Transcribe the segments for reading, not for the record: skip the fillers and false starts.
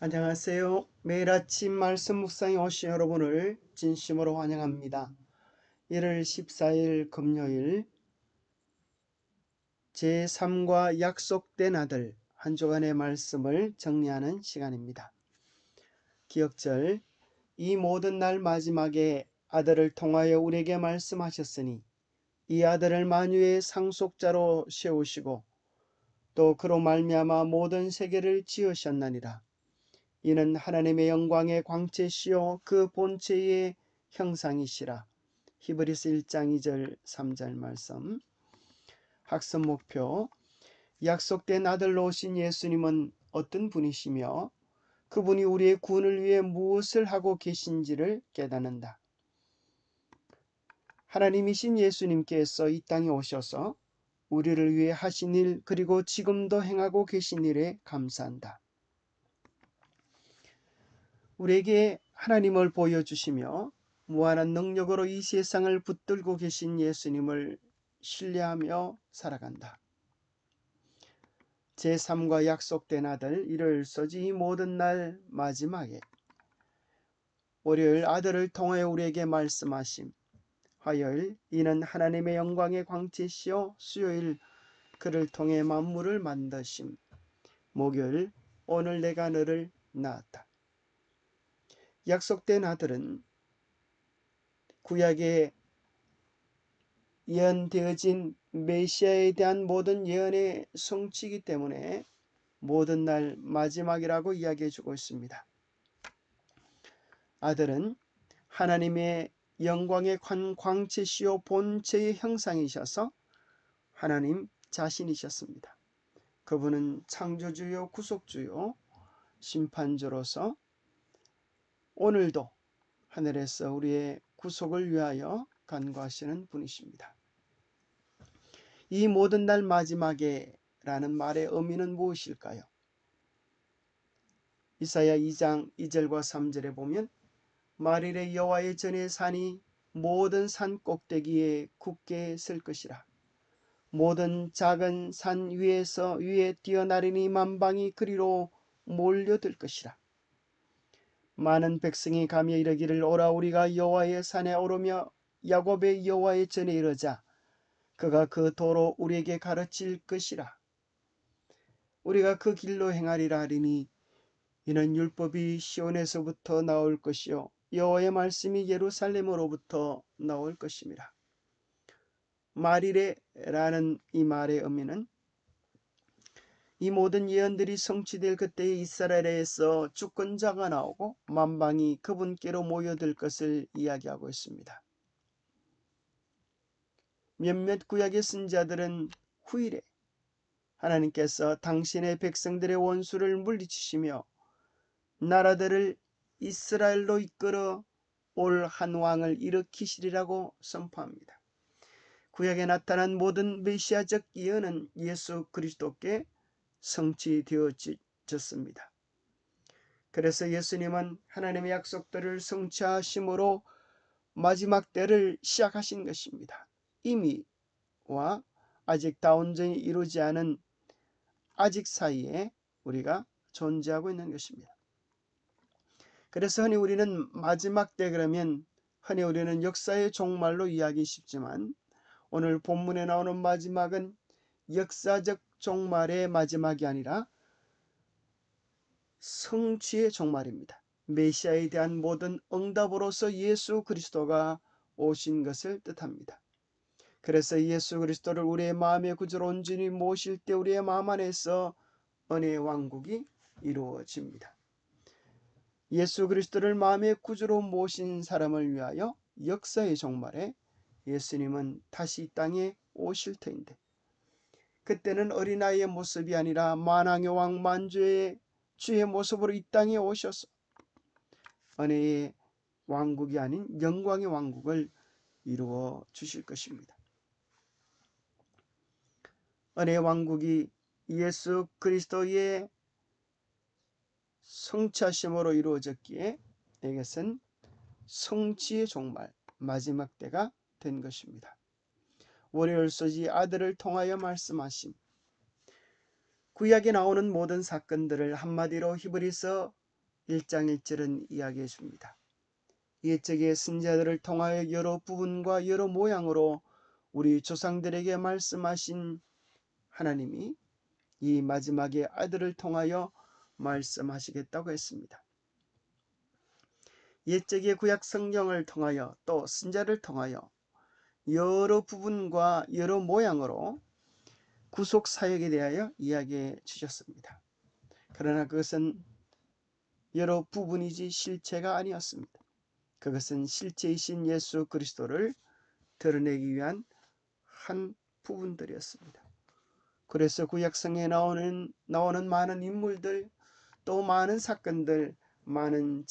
안녕하세요. 매일 아침 말씀 묵상에 오신 여러분을 진심으로 환영합니다. 1월 14일 금요일 제3과 약속된 아들 한 주간의 말씀을 정리하는 시간입니다. 기억절 이 모든 날 마지막에 아들을 통하여 우리에게 말씀하셨으니 이 아들을 만유의 상속자로 세우시고 또 그로 말미암아 모든 세계를 지으셨나니라. 이는 하나님의 영광의 광채시요 그 본체의 형상이시라. 히브리서 1장 2절 3절 말씀. 학습 목표. 약속된 아들로 오신 예수님은 어떤 분이시며 그분이 우리의 구원을 위해 무엇을 하고 계신지를 깨닫는다. 하나님이신 예수님께서 이 땅에 오셔서 우리를 위해 하신 일 그리고 지금도 행하고 계신 일에 감사한다. 우리에게 하나님을 보여주시며 무한한 능력으로 이 세상을 붙들고 계신 예수님을 신뢰하며 살아간다. 제3과 약속된 아들 일요일 서지 이 모든 날 마지막에 월요일 아들을 통하여 우리에게 말씀하심, 화요일 이는 하나님의 영광의 광채시요 수요일 그를 통해 만물을 만드심, 목요일 오늘 내가 너를 낳았다. 약속된 아들은 구약에 예언되어진 메시아에 대한 모든 예언의 성취이기 때문에 모든 날 마지막이라고 이야기해주고 있습니다. 아들은 하나님의 영광의 광채시요 본체의 형상이셔서 하나님 자신이셨습니다. 그분은 창조주요 구속주요 심판주로서 오늘도 하늘에서 우리의 구속을 위하여 간구하시는 분이십니다. 이 모든 날 마지막에 라는 말의 의미는 무엇일까요? 이사야 2장 2절과 3절에 보면 만일의 여호와의 전에 산이 모든 산 꼭대기에 굳게 설 것이라. 모든 작은 산 위에 뛰어나르니 만방이 그리로 몰려들 것이라. 많은 백성이 가며 이르기를 오라 우리가 여호와의 산에 오르며 야곱의 여호와의 전에 이르자. 그가 그 도로 우리에게 가르칠 것이라. 우리가 그 길로 행하리라 하리니 이는 율법이 시온에서부터 나올 것이요 여호와의 말씀이 예루살렘으로부터 나올 것임이라. 말이래라는 이 말의 의미는 이 모든 예언들이 성취될 그때에 이스라엘에서 주권자가 나오고 만방이 그분께로 모여들 것을 이야기하고 있습니다. 몇몇 구약의 선지자들은 후일에 하나님께서 당신의 백성들의 원수를 물리치시며 나라들을 이스라엘로 이끌어 올 한 왕을 일으키시리라고 선포합니다. 구약에 나타난 모든 메시아적 예언은 예수 그리스도께 성취되어졌습니다. 그래서 예수님은 하나님의 약속들을 성취하심으로 마지막 때를 시작하신 것입니다. 이미와 아직 다 온전히 이루지 않은 아직 사이에 우리가 존재하고 있는 것입니다. 그래서 흔히 우리는 마지막 때 그러면 흔히 우리는 역사의 종말로 이야기 쉽지만 오늘 본문에 나오는 마지막은 역사적 종말의 마지막이 아니라 성취의 종말입니다. 메시아에 대한 모든 응답으로서 예수 그리스도가 오신 것을 뜻합니다. 그래서 예수 그리스도를 우리의 마음의 구주로 온전히 모실 때 우리의 마음 안에서 은혜의 왕국이 이루어집니다. 예수 그리스도를 마음의 구주로 모신 사람을 위하여 역사의 종말에 예수님은 다시 이 땅에 오실 터인데 그때는 어린아이의 모습이 아니라 만왕의 왕 만주의 주의 모습으로 이 땅에 오셔서 은혜의 왕국이 아닌 영광의 왕국을 이루어 주실 것입니다. 은혜의 왕국이 예수 그리스도의 성취하심으로 이루어졌기에 이것은 성취의 종말, 마지막 때가 된 것입니다. 월요일 소지 아들을 통하여 말씀하심. 구약에 나오는 모든 사건들을 한마디로 히브리서 1장 1절은 이야기해 줍니다. 옛적의 선지자들을 통하여 여러 부분과 여러 모양으로 우리 조상들에게 말씀하신 하나님이 이 마지막에 아들을 통하여 말씀하시겠다고 했습니다. 옛적의 구약 성경을 통하여 또 선지자를 통하여 여러 부분과 여러 모양으로 구속 사역에 대하여 이야기해 주셨습니다. 그러나 그것은 여러 부분이지 실체가 아니었습니다. 그것은 실체이신 예수 그리스도를 드러내기 위한 한 부분들이었습니다. 그래서 구약성에 나오는 많은 인물들, 또 많은 사건들, 많은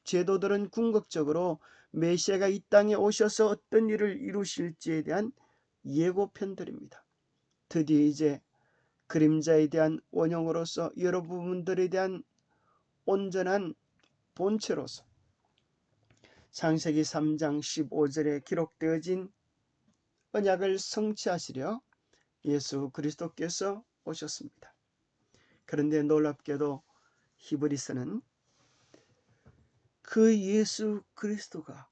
제도들은 궁극적으로 메시아가 이 땅에 오셔서 어떤 일을 이루실지에 대한 예고편들입니다. 드디어 이제 그림자에 대한 원형으로서 여러 부분들에 대한 온전한 본체로서 창세기 3장 15절에 기록되어진 언약을 성취하시려 예수 그리스도께서 오셨습니다. 그런데 놀랍게도 히브리서는 그 예수 그리스도가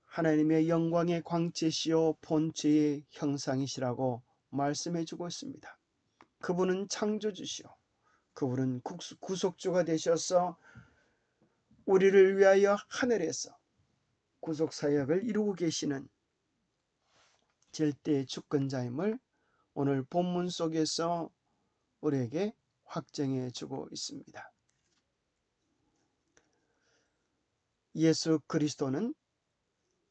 하나님의 영광의 광채시요 본체의 형상이시라고 말씀해주고 있습니다. 그분은 창조주시요 그분은 구속주가 되셔서 우리를 위하여 하늘에서 구속사역을 이루고 계시는 절대 주권자임을 오늘 본문 속에서 우리에게 확정해 주고 있습니다. 예수 그리스도는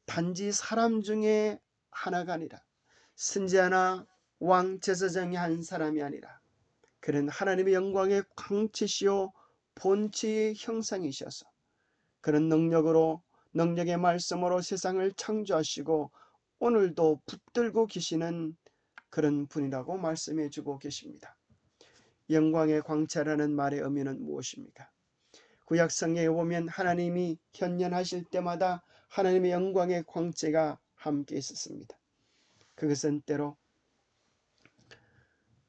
단지 사람 중에 하나가 아니라 선지자나 왕 제사장의 한 사람이 아니라 그는 하나님의 영광의 광채시요 본체의 형상이셔서 그런 능력의 말씀으로 세상을 창조하시고 오늘도 붙들고 계시는 그런 분이라고 말씀해 주고 계십니다. 영광의 광채라는 말의 의미는 무엇입니까? 구약성경에 보면 하나님이 현현하실 때마다 하나님의 영광의 광채가 함께 있었습니다. 그것은 때로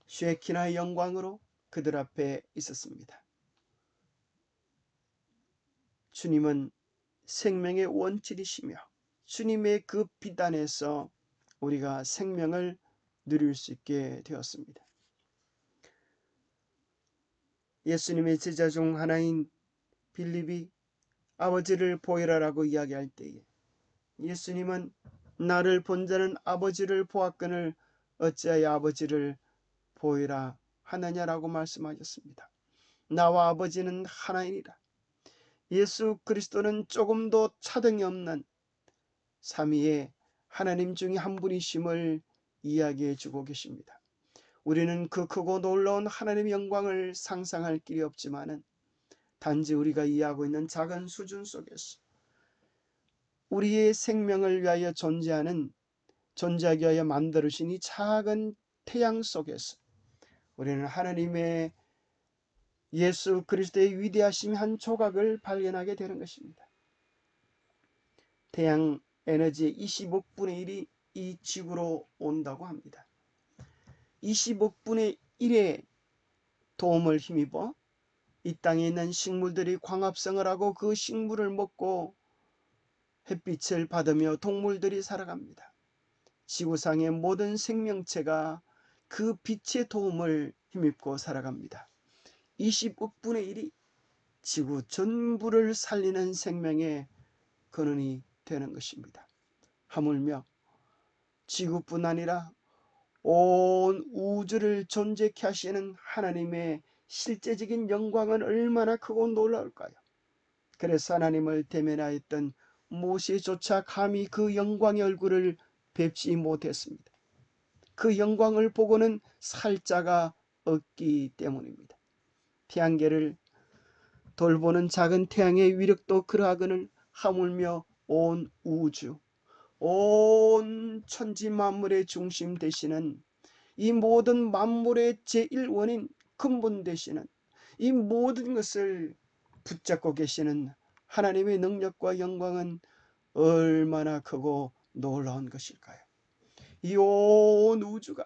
쉐키나의 영광으로 그들 앞에 있었습니다. 주님은 생명의 원칙이시며 주님의 그 빛 안에서 우리가 생명을 누릴 수 있게 되었습니다. 예수님의 제자 중 하나인 빌립이 아버지를 보이라라고 이야기할 때에 예수님은 나를 본 자는 아버지를 보았거늘 어찌하여 아버지를 보이라 하느냐라고 말씀하셨습니다. 나와 아버지는 하나이니라. 예수 그리스도는 조금도 차등이 없는 삼위의 하나님 중에 한 분이심을 이야기해 주고 계십니다. 우리는 그 크고 놀라운 하나님의 영광을 상상할 길이 없지만은 단지 우리가 이해하고 있는 작은 수준 속에서 우리의 생명을 위하여 존재하기 위하여 만들으신 이 작은 태양 속에서 우리는 하나님의 예수 그리스도의 위대하심 한 조각을 발견하게 되는 것입니다. 태양 에너지의 25분의 1이 이 지구로 온다고 합니다. 25분의 1의 도움을 힘입어 이 땅에 있는 식물들이 광합성을 하고 그 식물을 먹고 햇빛을 받으며 동물들이 살아갑니다. 지구상의 모든 생명체가 그 빛의 도움을 힘입고 살아갑니다. 25분의 1이 지구 전부를 살리는 생명의 근원이 되는 것입니다. 하물며 지구뿐 아니라 온 우주를 존재케 하시는 하나님의 실제적인 영광은 얼마나 크고 놀라울까요? 그래서 하나님을 대면하였던 모세조차 감히 그 영광의 얼굴을 뵙지 못했습니다. 그 영광을 보고는 살 자가 없기 때문입니다. 태양계를 돌보는 작은 태양의 위력도 그러하거늘 하물며 온 우주, 온 천지 만물의 중심 되시는 이 모든 만물의 제1원인 근본 되시는 이 모든 것을 붙잡고 계시는 하나님의 능력과 영광은 얼마나 크고 놀라운 것일까요? 이 온 우주가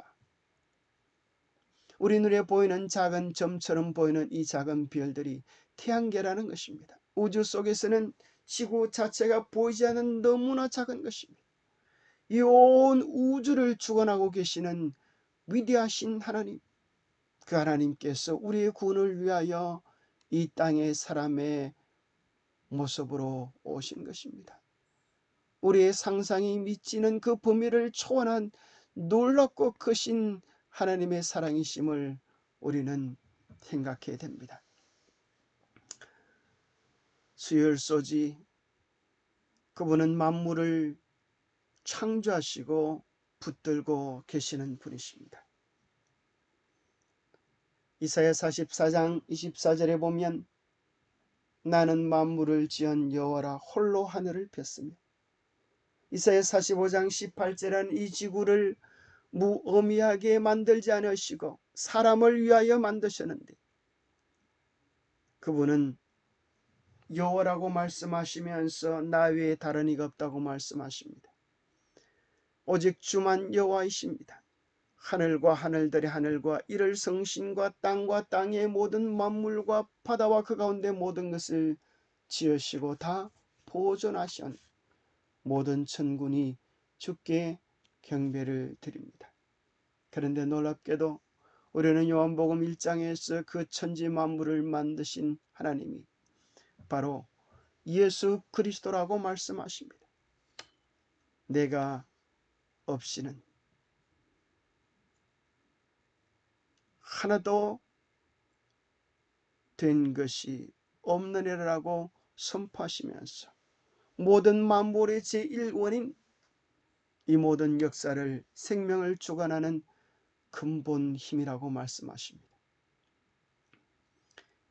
우리 눈에 보이는 작은 점처럼 보이는 이 작은 별들이 태양계라는 것입니다. 우주 속에서는 지구 자체가 보이지 않는 너무나 작은 것입니다. 이 온 우주를 주관하고 계시는 위대하신 하나님, 그 하나님께서 우리의 구원을 위하여 이 땅의 사람의 모습으로 오신 것입니다. 우리의 상상이 미치는 그 범위를 초월한 놀랍고 크신 하나님의 사랑이심을 우리는 생각해야 됩니다. 수열소지, 그분은 만물을 창조하시고 붙들고 계시는 분이십니다. 이사야 44장 24절에 보면 나는 만물을 지은 여호와라 홀로 하늘을 폈으며, 이사야 45장 18절은 이 지구를 무의미하게 만들지 않으시고 사람을 위하여 만드셨는데 그분은 여호와라고 말씀하시면서 나 외에 다른 이가 없다고 말씀하십니다. 오직 주만 여호와이십니다. 하늘과 하늘들의 하늘과 이를 성신과 땅과 땅의 모든 만물과 바다와 그 가운데 모든 것을 지으시고 다 보존하신 모든 천군이 주께 경배를 드립니다. 그런데 놀랍게도 우리는 요한복음 1장에서 그 천지 만물을 만드신 하나님이 바로 예수 그리스도라고 말씀하십니다. 내가 없이는 하나도 된 것이 없느니라고 선포하시면서 모든 만물의 제1원인, 이 모든 역사를 생명을 주관하는 근본 힘이라고 말씀하십니다.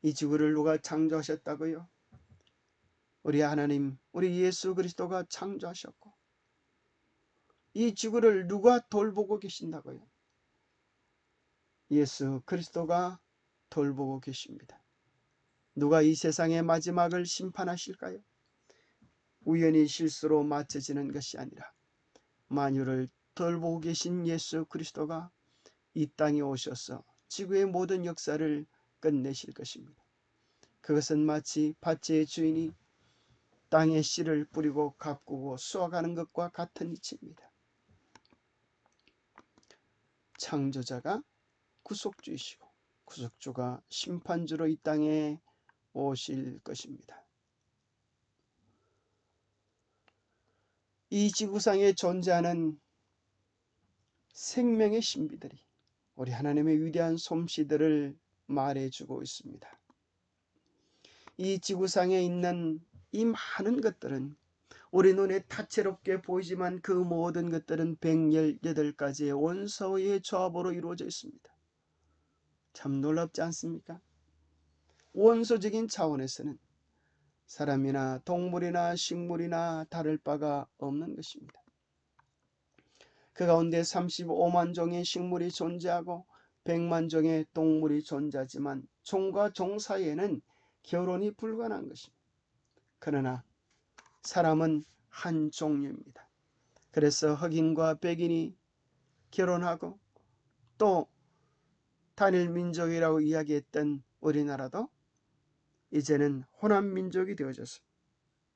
이 지구를 누가 창조하셨다고요? 우리 하나님, 우리 예수 그리스도가 창조하셨고, 이 지구를 누가 돌보고 계신다고요? 예수 그리스도가 돌보고 계십니다. 누가 이 세상의 마지막을 심판하실까요? 우연히 실수로 맞춰지는 것이 아니라 만유를 돌보고 계신 예수 그리스도가 이 땅에 오셔서 지구의 모든 역사를 끝내실 것입니다. 그것은 마치 밭의 주인이 땅에 씨를 뿌리고 가꾸고 수확하는 것과 같은 이치입니다. 창조자가 구속주이시고 구속주가 심판주로 이 땅에 오실 것입니다. 이 지구상에 존재하는 생명의 신비들이 우리 하나님의 위대한 솜씨들을 말해주고 있습니다. 이 지구상에 있는 이 많은 것들은 우리 눈에 다채롭게 보이지만 그 모든 것들은 118가지의 원소의 조합으로 이루어져 있습니다. 참 놀랍지 않습니까? 원소적인 차원에서는 사람이나 동물이나 식물이나 다를 바가 없는 것입니다. 그 가운데 35만 종의 식물이 존재하고 100만 종의 동물이 존재하지만 종과 종 사이에는 결혼이 불가능한 것입니다. 그러나 사람은 한 종류입니다. 그래서 흑인과 백인이 결혼하고 또 단일 민족이라고 이야기했던 우리나라도 이제는 혼합민족이 되어져서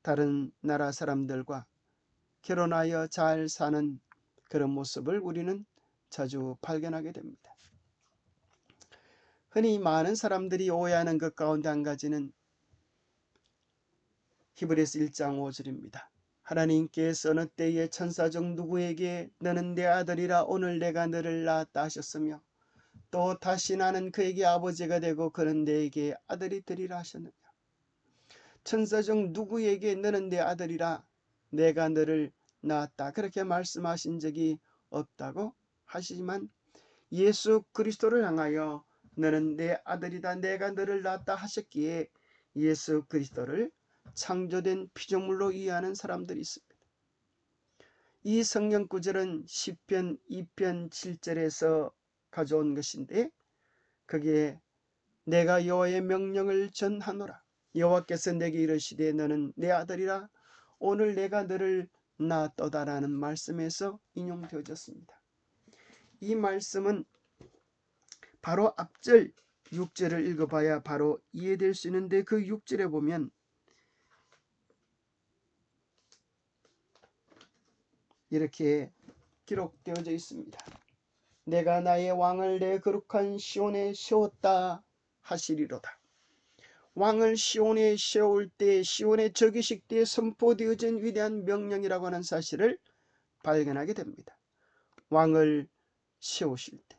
다른 나라 사람들과 결혼하여 잘 사는 그런 모습을 우리는 자주 발견하게 됩니다. 흔히 많은 사람들이 오해하는 것 가운데 한 가지는 히브리서 1장 5절입니다. 하나님께서 어느 때에 천사 중 누구에게 너는 내 아들이라 오늘 내가 너를 낳았다 하셨으며 또 다시 나는 그에게 아버지가 되고 그는 내게 아들이 되리라 하셨느냐. 천사 중 누구에게 너는 내 아들이라 내가 너를 낳았다 그렇게 말씀하신 적이 없다고 하시지만 예수 그리스도를 향하여 너는 내 아들이다 내가 너를 낳았다 하셨기에 예수 그리스도를 창조된 피조물로 이해하는 사람들이 있습니다. 이 성경 구절은 시편 2편 7절에서 가져온 것인데 거기에 내가 여호와의 명령을 전하노라 여호와께서 내게 이르시되 너는 내 아들이라 오늘 내가 너를 낳았도다라는 말씀에서 인용되어졌습니다. 이 말씀은 바로 앞절 6절을 읽어봐야 바로 이해될 수 있는데, 그 6절에 보면 이렇게 기록되어져 있습니다. 내가 나의 왕을 내 거룩한 시온에 세웠다 하시리로다. 왕을 시온에 세울 때, 시온의 즉위식 때 선포되어진 위대한 명령이라고 하는 사실을 발견하게 됩니다. 왕을 세우실 때.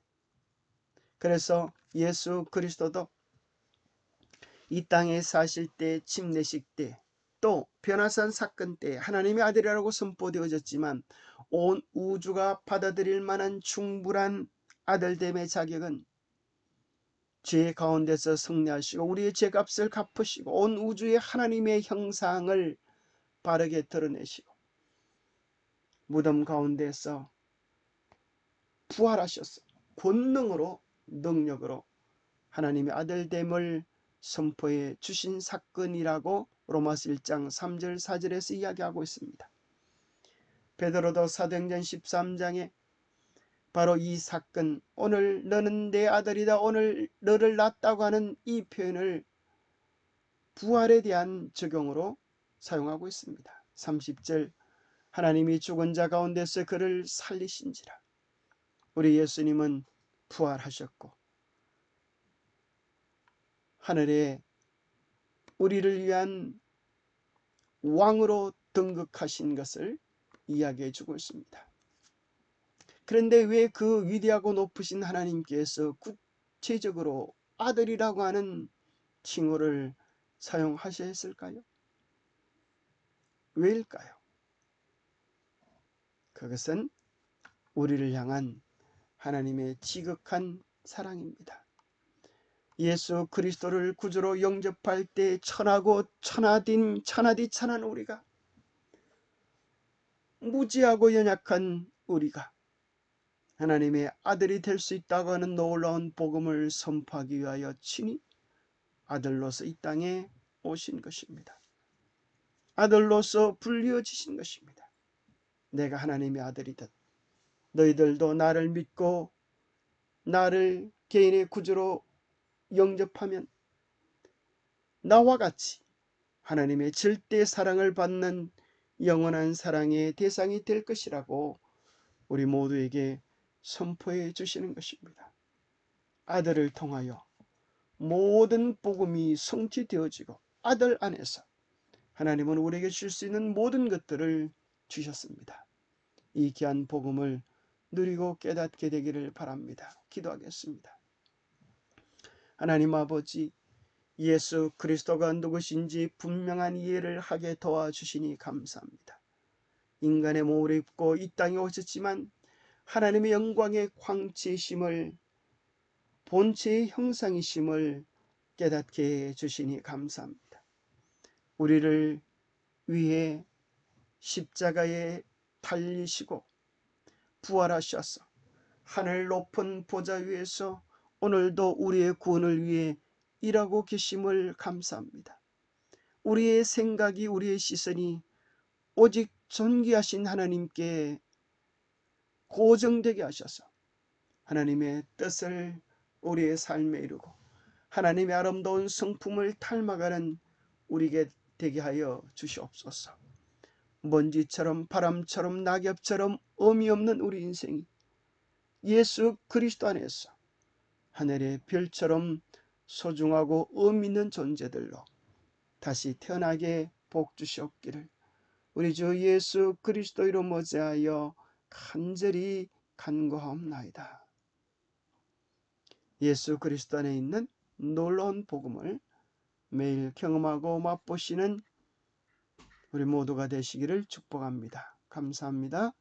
그래서 예수 그리스도도 이 땅에 사실 때, 침례식 때, 또 변화산 사건 때 하나님의 아들이라고 선포되어졌지만, 온 우주가 받아들일 만한 충분한 아들됨의 자격은 죄 가운데서 승리하시고 우리의 죄값을 갚으시고 온 우주의 하나님의 형상을 바르게 드러내시고 무덤 가운데서 부활하셔서 권능으로, 능력으로 하나님의 아들됨을 선포해 주신 사건이라고 로마서 1장 3절 4절에서 이야기하고 있습니다. 베드로도 사도행전 13장에 바로 이 사건, 오늘 너는 내 아들이다, 오늘 너를 낳았다고 하는 이 표현을 부활에 대한 적용으로 사용하고 있습니다. 30절, 하나님이 죽은 자 가운데서 그를 살리신지라. 우리 예수님은 부활하셨고 하늘에 우리를 위한 왕으로 등극하신 것을 이야기해 주고 있습니다. 그런데 왜 그 위대하고 높으신 하나님께서 구체적으로 아들이라고 하는 칭호를 사용하셔야 했을까요? 왜일까요? 그것은 우리를 향한 하나님의 지극한 사랑입니다. 예수 그리스도를 구주로 영접할 때 천하고 천하딘 천하디 천한 우리가, 무지하고 연약한 우리가 하나님의 아들이 될 수 있다고 하는 놀라운 복음을 선포하기 위하여 친히 아들로서 이 땅에 오신 것입니다. 아들로서 불리어지신 것입니다. 내가 하나님의 아들이듯 너희들도 나를 믿고 나를 개인의 구주로 영접하면 나와 같이 하나님의 절대 사랑을 받는 영원한 사랑의 대상이 될 것이라고 우리 모두에게 선포해 주시는 것입니다. 아들을 통하여 모든 복음이 성취되어지고 아들 안에서 하나님은 우리에게 줄 수 있는 모든 것들을 주셨습니다. 이 귀한 복음을 누리고 깨닫게 되기를 바랍니다. 기도하겠습니다. 하나님 아버지, 예수 그리스도가 누구신지 분명한 이해를 하게 도와주시니 감사합니다. 인간의 몸을 입고 이 땅에 오셨지만 하나님의 영광의 광채이심을, 본체의 형상이심을 깨닫게 해주시니 감사합니다. 우리를 위해 십자가에 달리시고 부활하셔서 하늘 높은 보좌 위에서 오늘도 우리의 구원을 위해 일하고 계심을 감사합니다. 우리의 생각이, 우리의 시선이 오직 존귀하신 하나님께 고정되게 하셔서 하나님의 뜻을 우리의 삶에 이루고 하나님의 아름다운 성품을 닮아가는 우리에게 되게 하여 주시옵소서. 먼지처럼 바람처럼 낙엽처럼 의미 없는 우리 인생이 예수 그리스도 안에서 하늘의 별처럼 소중하고 의미 있는 존재들로 다시 태어나게 복 주시옵기를 우리 주 예수 그리스도 이름 어찌하여 간절히 간구하옵나이다. 예수 그리스도 안에 있는 놀라운 복음을 매일 경험하고 맛보시는 우리 모두가 되시기를 축복합니다. 감사합니다.